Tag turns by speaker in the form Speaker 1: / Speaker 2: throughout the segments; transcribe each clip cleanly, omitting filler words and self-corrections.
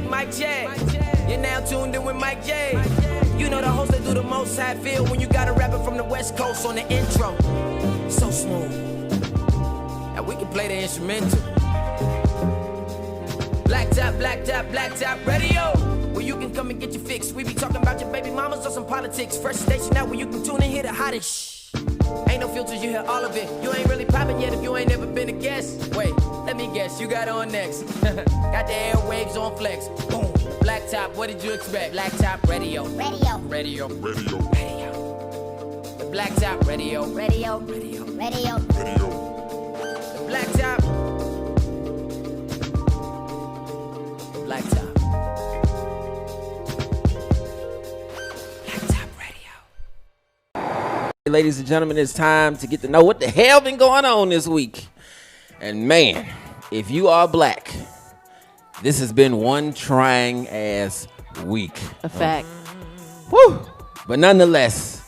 Speaker 1: Mic check. You're now tuned in with Mike J. You know the host that do the most. How I feel when you got a rapper from the West Coast on the intro. So smooth. Now we can play the instrumental. Black top radio. Where you can come and get your fix. We be talking about your baby mamas or some politics. Fresh station out where you can tune and hear the hottest. Ain't no filters, you hear all of it. You ain't really popping yet if you ain't never been a guest. Wait, let me guess, you got on next. Got the airwaves on flex. Boom. Black top, what did you expect? Black top radio. Radio. The black top radio. Radio. The black top. The black top.
Speaker 2: Ladies and gentlemen, it's time to get to know what the hell been going on this week. And man, if you are black, this has been one trying ass week.
Speaker 3: A fact.
Speaker 2: Woo! But nonetheless,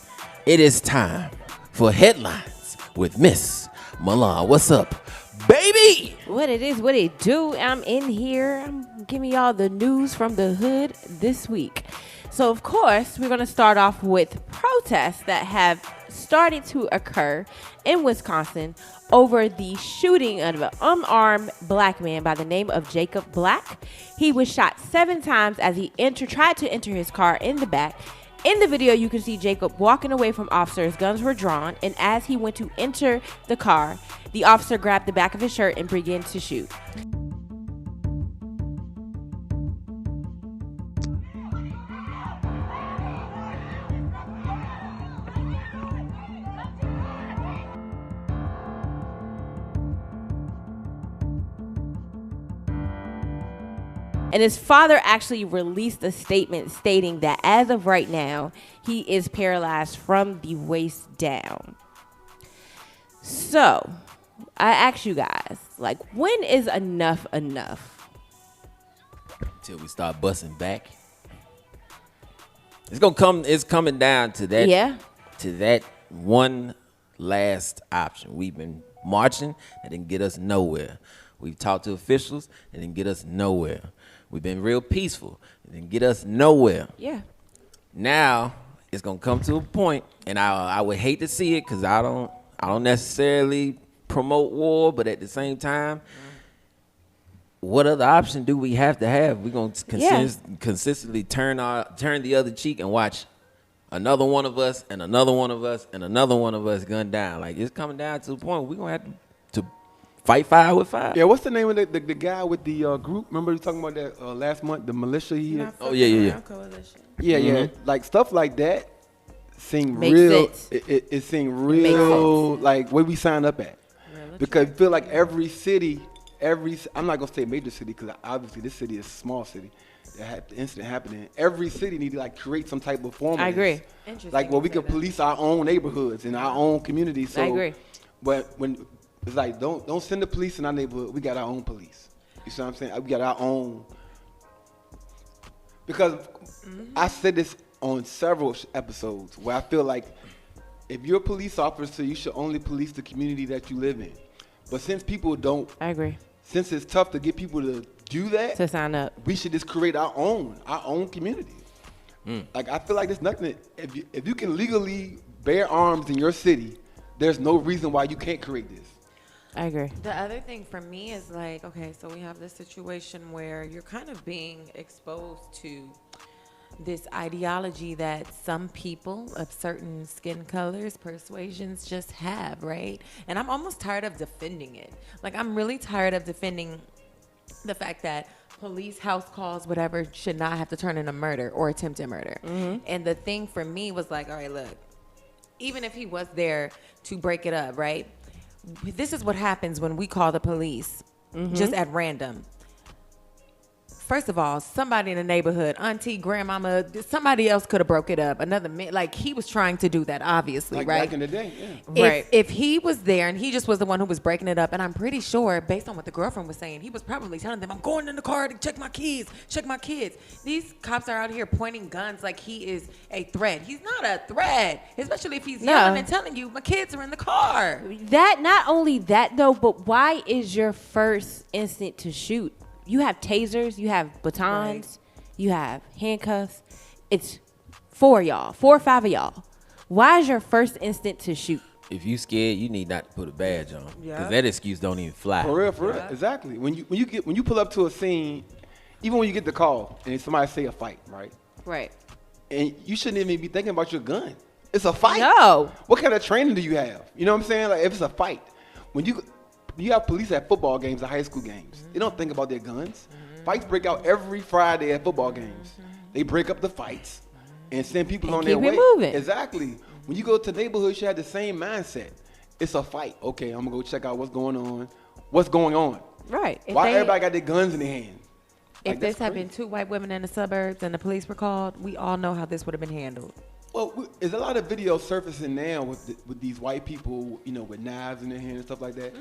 Speaker 2: it is time for headlines with Miss Milan. What's up, baby?
Speaker 3: What it is, what it do. I'm in here. I'm giving y'all the news from the hood this week. So, of course, we're going to start off with protests that have started to occur in Wisconsin over the shooting of an unarmed black man by the name of Jacob Black. He was shot 7 times as he tried to enter his car in the back. In the video, you can see Jacob walking away from officers. Guns were drawn, and as he went to enter the car, the officer grabbed the back of his shirt and began to shoot. And his father actually released a statement stating that as of right now, he is paralyzed from the waist down. So, I ask you guys, like, when is enough enough?
Speaker 2: Till we start busting back. It's coming down to that.
Speaker 3: Yeah.
Speaker 2: To that one last option. We've been marching, that didn't get us nowhere. We've talked to officials, that didn't get us nowhere. We've been real peaceful. It didn't get us nowhere.
Speaker 3: Yeah.
Speaker 2: Now it's gonna come to a point, and I would hate to see it because I don't necessarily promote war, but at the same time, what other option do we have to have? We're gonna consistently turn the other cheek and watch another one of us and another one of us and another one of us gunned down. Like, it's coming down to a point where we're gonna have to fight fire with fire.
Speaker 4: Yeah, what's the name of the guy with the group? Remember we were talking about that last month, the militia he had?
Speaker 2: Oh, yeah.
Speaker 5: Coalition.
Speaker 4: Yeah,
Speaker 2: Mm-hmm.
Speaker 4: Like stuff like that seem
Speaker 3: Makes
Speaker 4: real.
Speaker 3: sense.
Speaker 4: It seemed real, like where we signed up at.
Speaker 5: Really
Speaker 4: Because I feel like every city, I'm not gonna say major city because obviously this city is a small city. That had the incident happening. Every city need to like create some type of form.
Speaker 3: I agree.
Speaker 5: Interesting.
Speaker 4: Like, well, we can police our own neighborhoods and our own communities. So,
Speaker 3: I agree.
Speaker 4: But when it's like, don't send the police in our neighborhood. We got our own police. You see what I'm saying? We got our own. Because I said this on several episodes where I feel like if you're a police officer, you should only police the community that you live in. But since people don't,
Speaker 3: I agree.
Speaker 4: Since it's tough to get people to do that,
Speaker 3: To sign up.
Speaker 4: we should just create our own community. Like, I feel like there's nothing, if you can legally bear arms in your city, there's no reason why you can't create this.
Speaker 3: I agree.
Speaker 5: The other thing for me is like, okay, so we have this situation where you're kind of being exposed to this ideology that some people of certain skin colors, persuasions just have, right? And I'm almost tired of defending it. Like, I'm really tired of defending the fact that police, house calls, whatever, should not have to turn into murder or attempted murder. And the thing for me was like, all right, look, even if he was there to break it up, right? This is what happens when we call the police just at random. first of all, somebody in the neighborhood, auntie, grandmama, somebody else could have broke it up. Another man, like he was trying to do that, obviously,
Speaker 4: Like
Speaker 5: right?
Speaker 4: back in the day, yeah.
Speaker 5: Right. If he was there and he just was the one who was breaking it up, and I'm pretty sure, based on what the girlfriend was saying, he was probably telling them, I'm going in the car to check my kids, check my kids. These cops are out here pointing guns like he is a threat. He's not a threat, especially if he's yelling and telling you, my kids are in the car.
Speaker 3: That, not only that though, but why is your first instinct to shoot? You have tasers, you have batons, you have handcuffs. It's 4 or 5 of y'all. Why is your first instinct to shoot?
Speaker 2: If you scared, you need not to put a badge on, because that excuse don't even fly.
Speaker 4: For real, exactly. When you pull up to a scene, even when you get the call and somebody say a fight, right?
Speaker 3: Right.
Speaker 4: And you shouldn't even be thinking about your gun. It's a fight.
Speaker 3: No.
Speaker 4: What kind of training do you have? You know what I'm saying? Like if it's a fight, when you have police at football games, at high school games, they don't think about their guns. Fights break out every Friday at football games. They break up the fights and send people
Speaker 3: And
Speaker 4: on their
Speaker 3: keep
Speaker 4: way.
Speaker 3: it moving.
Speaker 4: Exactly. When you go to neighborhoods, you have the same mindset. It's a fight. Okay, I'm gonna go check out what's going on. What's going on?
Speaker 3: Right.
Speaker 4: Why everybody got their guns in their hand?
Speaker 5: If
Speaker 4: Like,
Speaker 5: this
Speaker 4: that's
Speaker 5: had
Speaker 4: crazy.
Speaker 5: been 2 white women in the suburbs and the police were called, we all know how this would have been handled.
Speaker 4: Well, there's a lot of video surfacing now with these white people, you know, with knives in their hand and stuff like that.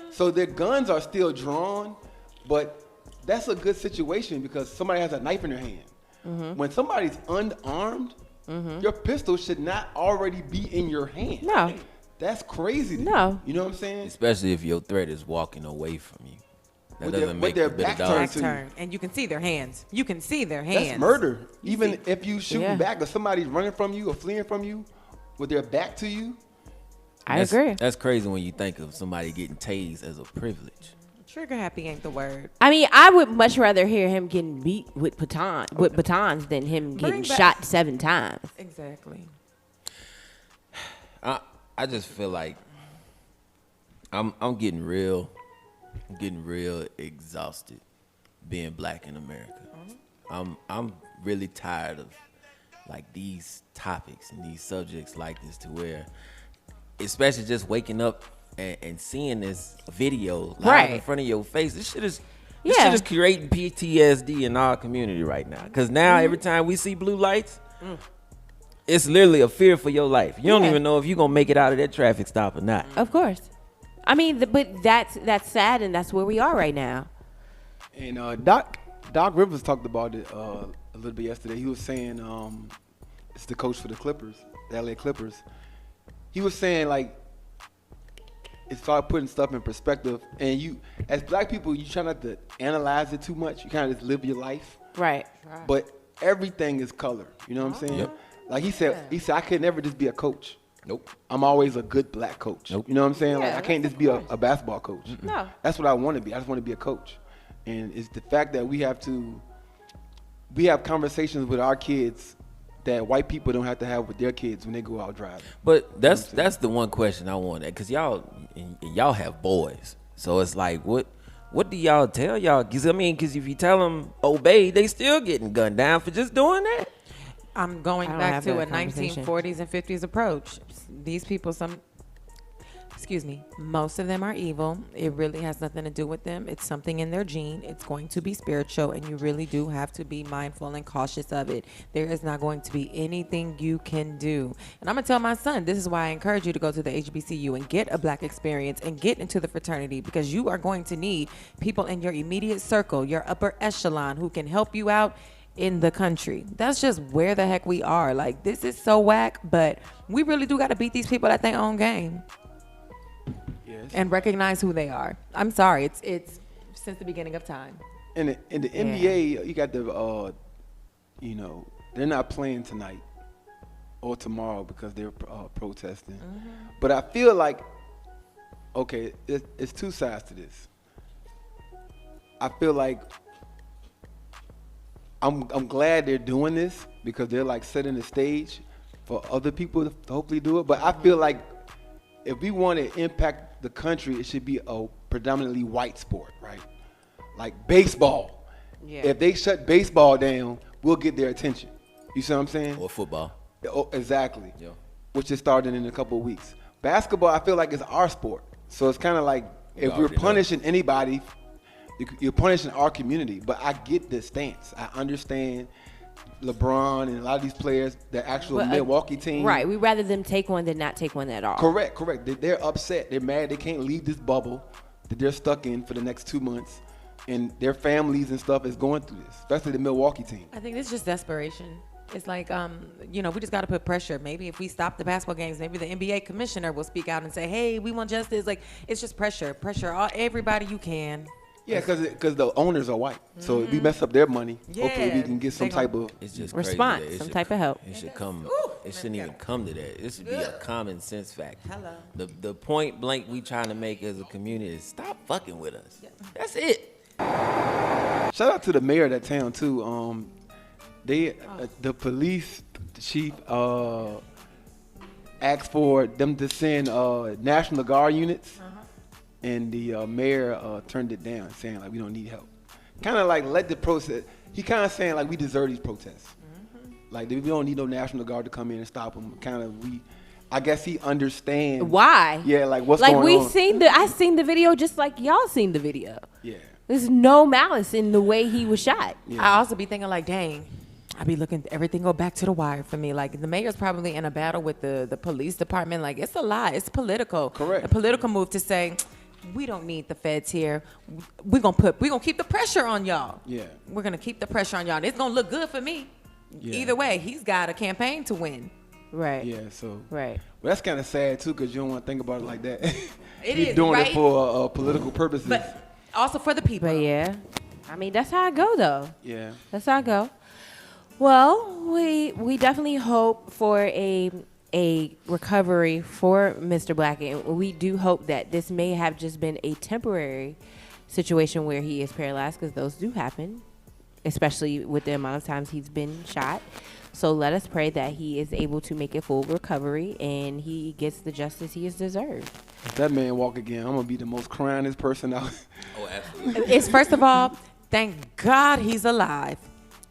Speaker 4: So their guns are still drawn, but that's a good situation because somebody has a knife in their hand. When somebody's unarmed, your pistol should not already be in your hand.
Speaker 3: No.
Speaker 4: That's crazy. to me.
Speaker 3: No.
Speaker 4: You know what I'm saying?
Speaker 2: Especially if your threat is walking away from you. That
Speaker 4: With their-
Speaker 2: doesn't
Speaker 4: with
Speaker 2: make
Speaker 4: their
Speaker 2: a bit of
Speaker 4: back
Speaker 2: dog.
Speaker 4: turned
Speaker 5: Back
Speaker 4: to you.
Speaker 5: turn. And you can see their hands. You can see their hands.
Speaker 4: That's murder. Even if you shooting
Speaker 3: Yeah.
Speaker 4: back or somebody's running from you or fleeing from you with their back to you.
Speaker 3: I agree.
Speaker 2: That's crazy when you think of somebody getting tased as a privilege.
Speaker 5: Trigger happy ain't the word.
Speaker 3: I mean, I would much rather hear him getting beat with batons than him getting
Speaker 5: back-
Speaker 3: shot 7 times.
Speaker 5: Exactly.
Speaker 2: I just feel like I'm getting real exhausted being black in America. I'm really tired of like these topics and these subjects like this, to where, especially just waking up and seeing this video live in front of your face. This shit is creating PTSD in our community right now. Because now every time we see blue lights, it's literally a fear for your life. You don't even know if you're gonna make it out of that traffic stop or not.
Speaker 3: Of course. I mean, but that's sad, and that's where we are right now.
Speaker 4: And Doc Rivers talked about it a little bit yesterday. He was saying, it's the coach for the Clippers, the LA Clippers. He was saying like, it started putting stuff in perspective. And you, as black people, you try not to analyze it too much. You kind of just live your life.
Speaker 3: Right.
Speaker 4: But everything is color. You know what I'm saying?
Speaker 2: Yep.
Speaker 4: Like he said, I could never just be a coach.
Speaker 2: Nope.
Speaker 4: I'm always a good black coach.
Speaker 2: Nope.
Speaker 4: You know what I'm saying? Like
Speaker 3: Yeah,
Speaker 4: I can't just be a basketball coach.
Speaker 3: No.
Speaker 4: That's what I want to be. I just want to be a coach. And it's the fact that we have conversations with our kids that white people don't have to have with their kids when they go out driving.
Speaker 2: But that's the one question I wanted, because y'all have boys, so it's like what do y'all tell y'all? Because if you tell them obey, they still getting gunned down for just doing that.
Speaker 5: I'm going
Speaker 3: I don't
Speaker 5: back
Speaker 3: have
Speaker 5: to a
Speaker 3: that conversation.
Speaker 5: 1940s and 50s approach. These people, most of them are evil. It really has nothing to do with them. It's something in their gene. It's going to be spiritual, and you really do have to be mindful and cautious of it. There is not going to be anything you can do. And I'm going to tell my son, this is why I encourage you to go to the HBCU and get a black experience and get into the fraternity, because you are going to need people in your immediate circle, your upper echelon, who can help you out in the country. That's just where the heck we are. Like, this is so whack, but we really do got to beat these people at their own game.
Speaker 4: Yes.
Speaker 5: And recognize who they are. I'm sorry, it's since the beginning of time.
Speaker 4: In the NBA, you got the they're not playing tonight or tomorrow because they're protesting. But I feel like, okay, it's two sides to this. I feel like I'm glad they're doing this because they're like setting the stage for other people to hopefully do it. But I feel like if we want to impact the country, it should be a predominantly white sport, right? Like baseball.
Speaker 5: Yeah.
Speaker 4: If they shut baseball down, we'll get their attention. You see what I'm saying?
Speaker 2: Or football.
Speaker 4: Oh, exactly.
Speaker 2: Yeah.
Speaker 4: Which is starting in a couple of weeks. Basketball, I feel like, is our sport. So it's kind of like if we're
Speaker 2: already know.
Speaker 4: punishing anybody, you're punishing our community. But I get the stance. I understand LeBron and a lot of these players, the actual Milwaukee team.
Speaker 3: Right. We'd rather them take one than not take one at all.
Speaker 4: Correct. They're upset. They're mad. They can't leave this bubble that they're stuck in for the next 2 months. And their families and stuff is going through this, especially the Milwaukee team.
Speaker 5: I think it's just desperation. It's like, we just got to put pressure. Maybe if we stop the basketball games, maybe the NBA commissioner will speak out and say, hey, we want justice. Like, it's just pressure. Everybody you can.
Speaker 4: Yeah, because the owners are white. So if we mess up their money, hopefully we can get some type of
Speaker 2: it's just
Speaker 3: response,
Speaker 2: crazy
Speaker 3: some type of help.
Speaker 2: It should come. It shouldn't even come to that. It should be a common sense fact.
Speaker 5: Hello.
Speaker 2: The point blank we trying to make as a community is stop fucking with us. That's it.
Speaker 4: Shout out to the mayor of that town too. The police chief asked for them to send National Guard units, and the mayor turned it down, saying like we don't need help. Kind of like let the process. He kind of saying like we deserve these protests. Like we don't need no National Guard to come in and stop them. Kind of I guess he understands
Speaker 3: why.
Speaker 4: Yeah, like what's
Speaker 3: like
Speaker 4: going on.
Speaker 3: I seen the video just like y'all seen the video.
Speaker 4: Yeah.
Speaker 3: There's no malice in the way he was shot.
Speaker 4: Yeah.
Speaker 5: I also be thinking like, dang, I be looking, everything go back to the wire for me. Like the mayor's probably in a battle with the police department. Like it's a lot. It's political.
Speaker 4: Correct.
Speaker 5: A political move to say, we don't need the feds here. We're gonna keep the pressure on y'all.
Speaker 4: Yeah.
Speaker 5: We're gonna keep the pressure on y'all. It's gonna look good for me.
Speaker 4: Yeah.
Speaker 5: Either way, he's got a campaign to win.
Speaker 3: Right.
Speaker 4: Yeah, so.
Speaker 3: Right.
Speaker 4: Well, that's kind of sad too, because you don't want to think about it like that.
Speaker 5: It
Speaker 4: He's
Speaker 5: is,
Speaker 4: doing
Speaker 5: right?
Speaker 4: it for political purposes.
Speaker 5: But also for the people.
Speaker 3: But yeah, I mean that's how I go though.
Speaker 4: Yeah.
Speaker 3: That's how I go. Well, we definitely hope for a recovery for Mr. Black, and we do hope that this may have just been a temporary situation where he is paralyzed, because those do happen, especially with the amount of times he's been shot. So let us pray that he is able to make a full recovery and he gets the justice he has deserved.
Speaker 4: If that man walk again, I'm gonna be the most cryingest person out.
Speaker 2: Oh, absolutely.
Speaker 5: It's first of all, thank God he's alive.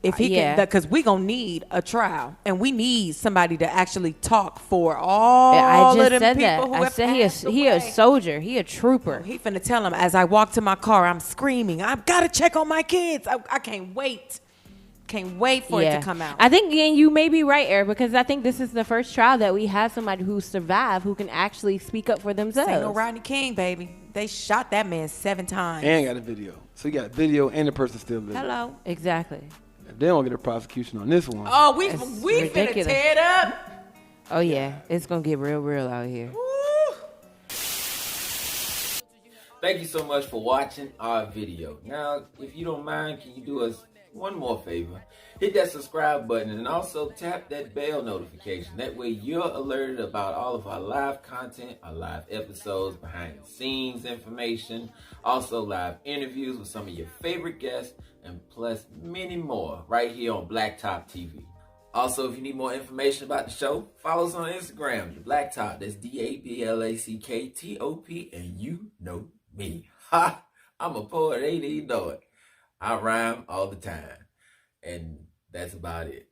Speaker 5: If he
Speaker 3: Yeah.
Speaker 5: can, because we gonna need a trial, and we need somebody to actually talk for all
Speaker 3: I
Speaker 5: of
Speaker 3: just
Speaker 5: them
Speaker 3: said
Speaker 5: people
Speaker 3: that.
Speaker 5: who
Speaker 3: I
Speaker 5: have
Speaker 3: said
Speaker 5: passed
Speaker 3: he a
Speaker 5: away.
Speaker 3: soldier. He a trooper.
Speaker 5: He finna tell him as I walk to my car, I'm screaming, I've got to check on my kids. I can't wait. Can't wait for it to come out.
Speaker 3: I think, and you may be right, Eric, because I think this is the first trial that we have somebody who survived who can actually speak up for themselves.
Speaker 5: Ain't no Rodney King, baby. They shot that man 7 times.
Speaker 4: And got a video. So you got video and the person still living.
Speaker 5: Hello.
Speaker 3: Exactly.
Speaker 4: If they don't get a prosecution on this one.
Speaker 5: Oh, we
Speaker 3: It's
Speaker 5: finna
Speaker 3: ridiculous.
Speaker 5: tear it up.
Speaker 3: Oh yeah, it's gonna get real out here.
Speaker 2: Thank you so much for watching our video. Now, if you don't mind, can you do us one more favor? Hit that subscribe button and also tap that bell notification. That way you're alerted about all of our live content, our live episodes, behind the scenes information, also live interviews with some of your favorite guests, and plus many more right here on Blacktop TV. Also, if you need more information about the show, follow us on Instagram, The Blacktop. That's DABLACKTOP, and you know me. Ha! I'm a poet, ain't even know it. I rhyme all the time. And that's about it.